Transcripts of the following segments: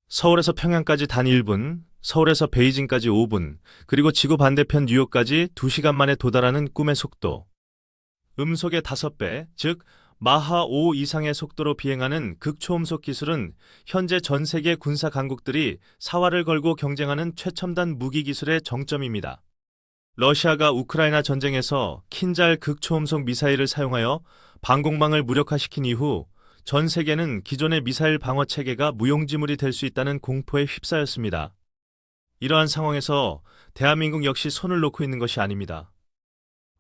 서울에서 평양까지 단 1분, 서울에서 베이징까지 5분, 그리고 지구 반대편 뉴욕까지 2시간 만에 도달하는 꿈의 속도. 음속의 5배, 즉 마하 5 이상의 속도로 비행하는 극초음속 기술은 현재 전 세계 군사 강국들이 사활을 걸고 경쟁하는 최첨단 무기 기술의 정점입니다. 러시아가 우크라이나 전쟁에서 킨잘 극초음속 미사일을 사용하여 방공망을 무력화시킨 이후 전 세계는 기존의 미사일 방어 체계가 무용지물이 될 수 있다는 공포에 휩싸였습니다. 이러한 상황에서 대한민국 역시 손을 놓고 있는 것이 아닙니다.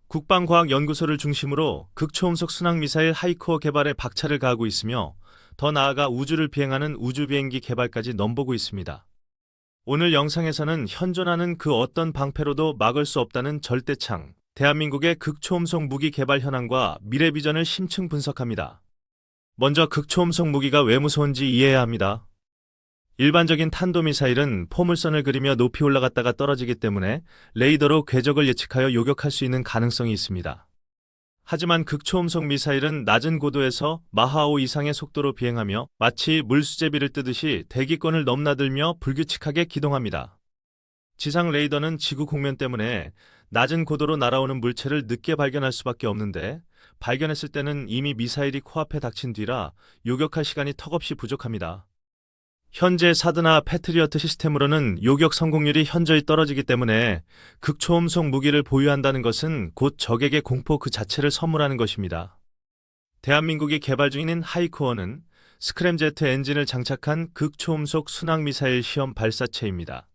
국방과학연구소를 중심으로 극초음속 순항미사일 하이코어 개발에 박차를 가하고 있으며 더 나아가 우주를 비행하는 우주비행기 개발까지 넘보고 있습니다. 오늘 영상에서는 현존하는 그 어떤 방패로도 막을 수 없다는 절대창, 대한민국의 극초음속 무기 개발 현황과 미래 비전을 심층 분석합니다. 먼저 극초음속 무기가 왜 무서운지 이해해야 합니다. 일반적인 탄도미사일은 포물선을 그리며 높이 올라갔다가 떨어지기 때문에 레이더로 궤적을 예측하여 요격할 수 있는 가능성이 있습니다. 하지만 극초음속 미사일은 낮은 고도에서 마하5 이상의 속도로 비행하며 마치 물수제비를 뜨듯이 대기권을 넘나들며 불규칙하게 기동합니다. 지상 레이더는 지구 곡면 때문에 낮은 고도로 날아오는 물체를 늦게 발견할 수밖에 없는데 발견했을 때는 이미 미사일이 코앞에 닥친 뒤라 요격할 시간이 턱없이 부족합니다. 현재 사드나 패트리어트 시스템으로는 요격 성공률이 현저히 떨어지기 때문에 극초음속 무기를 보유한다는 것은 곧 적에게 공포 그 자체를 선물하는 것입니다. 대한민국이 개발 중인 하이코어는 스크램제트 엔진을 장착한 극초음속 순항미사일 시험 발사체입니다.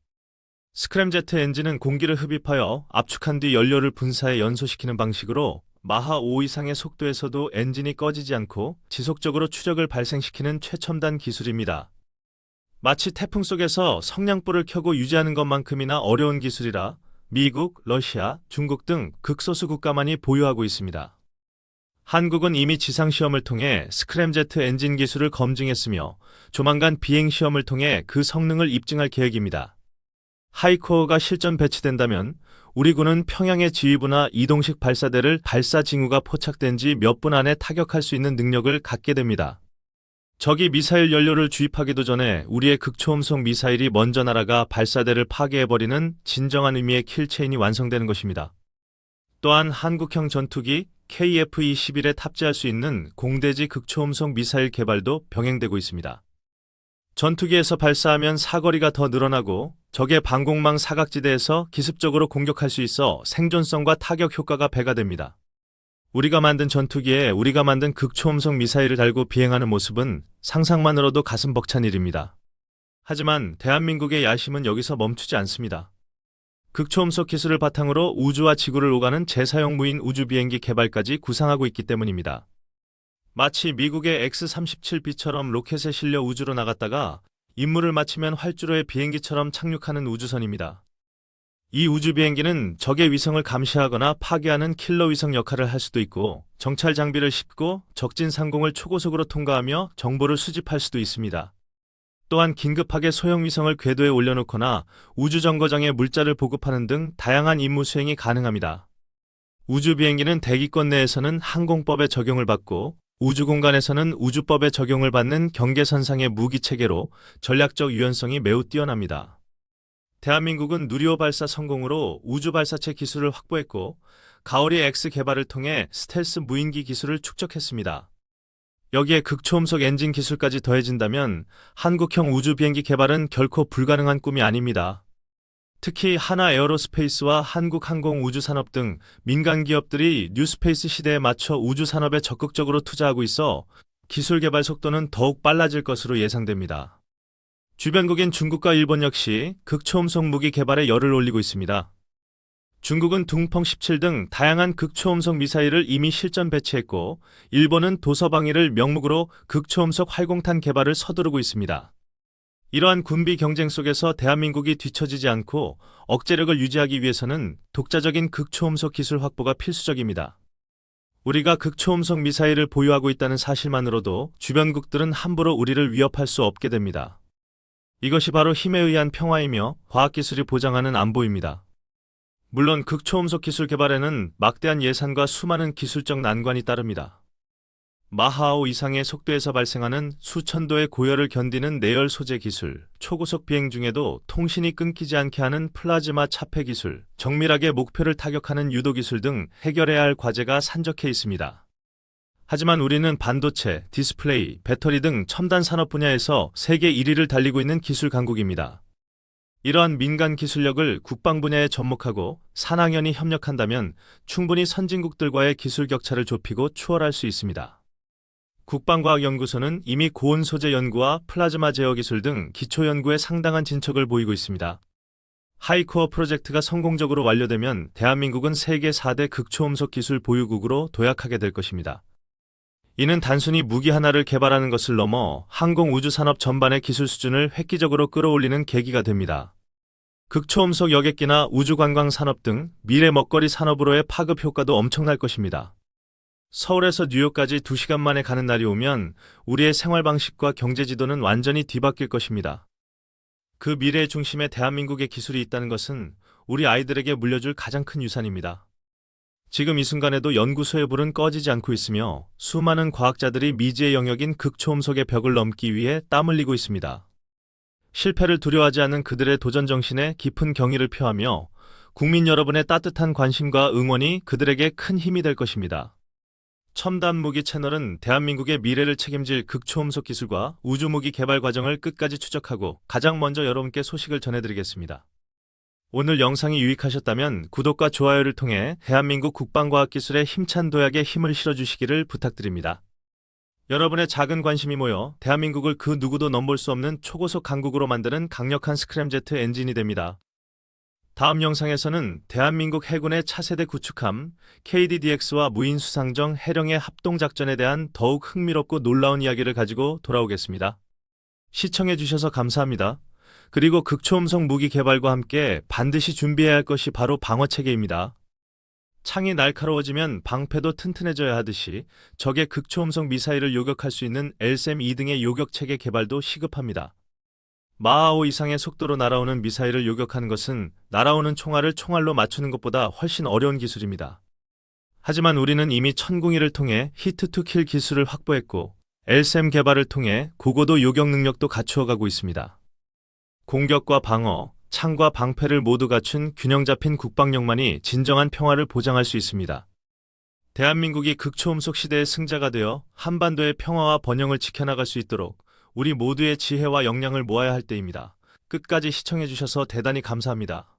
스크램제트 엔진은 공기를 흡입하여 압축한 뒤 연료를 분사해 연소시키는 방식으로 마하 5 이상의 속도에서도 엔진이 꺼지지 않고 지속적으로 추력을 발생시키는 최첨단 기술입니다. 마치 태풍 속에서 성냥불을 켜고 유지하는 것만큼이나 어려운 기술이라 미국, 러시아, 중국 등 극소수 국가만이 보유하고 있습니다. 한국은 이미 지상시험을 통해 스크램제트 엔진 기술을 검증했으며 조만간 비행시험을 통해 그 성능을 입증할 계획입니다. 하이코어가 실전 배치된다면 우리 군은 평양의 지휘부나 이동식 발사대를 발사 징후가 포착된 지 몇 분 안에 타격할 수 있는 능력을 갖게 됩니다. 적이 미사일 연료를 주입하기도 전에 우리의 극초음속 미사일이 먼저 날아가 발사대를 파괴해버리는 진정한 의미의 킬체인이 완성되는 것입니다. 또한 한국형 전투기 KF-21에 탑재할 수 있는 공대지 극초음속 미사일 개발도 병행되고 있습니다. 전투기에서 발사하면 사거리가 더 늘어나고 적의 방공망 사각지대에서 기습적으로 공격할 수 있어 생존성과 타격 효과가 배가 됩니다. 우리가 만든 전투기에 우리가 만든 극초음속 미사일을 달고 비행하는 모습은 상상만으로도 가슴 벅찬 일입니다. 하지만 대한민국의 야심은 여기서 멈추지 않습니다. 극초음속 기술을 바탕으로 우주와 지구를 오가는 재사용 무인 우주비행기 개발까지 구상하고 있기 때문입니다. 마치 미국의 X-37B처럼 로켓에 실려 우주로 나갔다가 임무를 마치면 활주로의 비행기처럼 착륙하는 우주선입니다. 이 우주비행기는 적의 위성을 감시하거나 파괴하는 킬러 위성 역할을 할 수도 있고 정찰 장비를 싣고 적진 상공을 초고속으로 통과하며 정보를 수집할 수도 있습니다. 또한 긴급하게 소형 위성을 궤도에 올려놓거나 우주정거장에 물자를 보급하는 등 다양한 임무 수행이 가능합니다. 우주비행기는 대기권 내에서는 항공법에 적용을 받고 우주공간에서는 우주법에 적용을 받는 경계선상의 무기체계로 전략적 유연성이 매우 뛰어납니다. 대한민국은 누리호 발사 성공으로 우주 발사체 기술을 확보했고 가오리 X 개발을 통해 스텔스 무인기 기술을 축적했습니다. 여기에 극초음속 엔진 기술까지 더해진다면 한국형 우주 비행기 개발은 결코 불가능한 꿈이 아닙니다. 특히 하나 에어로스페이스와 한국항공우주산업 등 민간 기업들이 뉴스페이스 시대에 맞춰 우주 산업에 적극적으로 투자하고 있어 기술 개발 속도는 더욱 빨라질 것으로 예상됩니다. 주변국인 중국과 일본 역시 극초음속 무기 개발에 열을 올리고 있습니다. 중국은 둥펑 17 등 다양한 극초음속 미사일을 이미 실전 배치했고 일본은 도서방위를 명목으로 극초음속 활공탄 개발을 서두르고 있습니다. 이러한 군비 경쟁 속에서 대한민국이 뒤처지지 않고 억제력을 유지하기 위해서는 독자적인 극초음속 기술 확보가 필수적입니다. 우리가 극초음속 미사일을 보유하고 있다는 사실만으로도 주변국들은 함부로 우리를 위협할 수 없게 됩니다. 이것이 바로 힘에 의한 평화이며 과학기술이 보장하는 안보입니다. 물론 극초음속 기술 개발에는 막대한 예산과 수많은 기술적 난관이 따릅니다. 마하5 이상의 속도에서 발생하는 수천도의 고열을 견디는 내열 소재 기술, 초고속 비행 중에도 통신이 끊기지 않게 하는 플라즈마 차폐 기술, 정밀하게 목표를 타격하는 유도 기술 등 해결해야 할 과제가 산적해 있습니다. 하지만 우리는 반도체, 디스플레이, 배터리 등 첨단 산업 분야에서 세계 1위를 달리고 있는 기술 강국입니다. 이러한 민간 기술력을 국방 분야에 접목하고 산학연이 협력한다면 충분히 선진국들과의 기술 격차를 좁히고 추월할 수 있습니다. 국방과학연구소는 이미 고온 소재 연구와 플라즈마 제어 기술 등 기초 연구에 상당한 진척을 보이고 있습니다. 하이코어 프로젝트가 성공적으로 완료되면 대한민국은 세계 4대 극초음속 기술 보유국으로 도약하게 될 것입니다. 이는 단순히 무기 하나를 개발하는 것을 넘어 항공우주 산업 전반의 기술 수준을 획기적으로 끌어올리는 계기가 됩니다. 극초음속 여객기나 우주관광 산업 등 미래 먹거리 산업으로의 파급 효과도 엄청날 것입니다. 서울에서 뉴욕까지 2시간 만에 가는 날이 오면 우리의 생활 방식과 경제 지도는 완전히 뒤바뀔 것입니다. 그 미래의 중심에 대한민국의 기술이 있다는 것은 우리 아이들에게 물려줄 가장 큰 유산입니다. 지금 이 순간에도 연구소의 불은 꺼지지 않고 있으며 수많은 과학자들이 미지의 영역인 극초음속의 벽을 넘기 위해 땀 흘리고 있습니다. 실패를 두려워하지 않는 그들의 도전 정신에 깊은 경의를 표하며 국민 여러분의 따뜻한 관심과 응원이 그들에게 큰 힘이 될 것입니다. 첨단 무기 채널은 대한민국의 미래를 책임질 극초음속 기술과 우주무기 개발 과정을 끝까지 추적하고 가장 먼저 여러분께 소식을 전해드리겠습니다. 오늘 영상이 유익하셨다면 구독과 좋아요를 통해 대한민국 국방과학기술의 힘찬 도약에 힘을 실어주시기를 부탁드립니다. 여러분의 작은 관심이 모여 대한민국을 그 누구도 넘볼 수 없는 초고속 강국으로 만드는 강력한 스크램제트 엔진이 됩니다. 다음 영상에서는 대한민국 해군의 차세대 구축함 KDDX와 무인수상정 해령의 합동작전에 대한 더욱 흥미롭고 놀라운 이야기를 가지고 돌아오겠습니다. 시청해주셔서 감사합니다. 그리고 극초음속 무기 개발과 함께 반드시 준비해야 할 것이 바로 방어체계입니다. 창이 날카로워지면 방패도 튼튼해져야 하듯이 적의 극초음속 미사일을 요격할 수 있는 LSAM-2 등의 요격체계 개발도 시급합니다. 마하5 이상의 속도로 날아오는 미사일을 요격하는 것은 날아오는 총알을 총알로 맞추는 것보다 훨씬 어려운 기술입니다. 하지만 우리는 이미 천궁이를 통해 히트-투-킬 기술을 확보했고 LSAM 개발을 통해 고고도 요격 능력도 갖추어가고 있습니다. 공격과 방어, 창과 방패를 모두 갖춘 균형 잡힌 국방력만이 진정한 평화를 보장할 수 있습니다. 대한민국이 극초음속 시대의 승자가 되어 한반도의 평화와 번영을 지켜나갈 수 있도록 우리 모두의 지혜와 역량을 모아야 할 때입니다. 끝까지 시청해주셔서 대단히 감사합니다.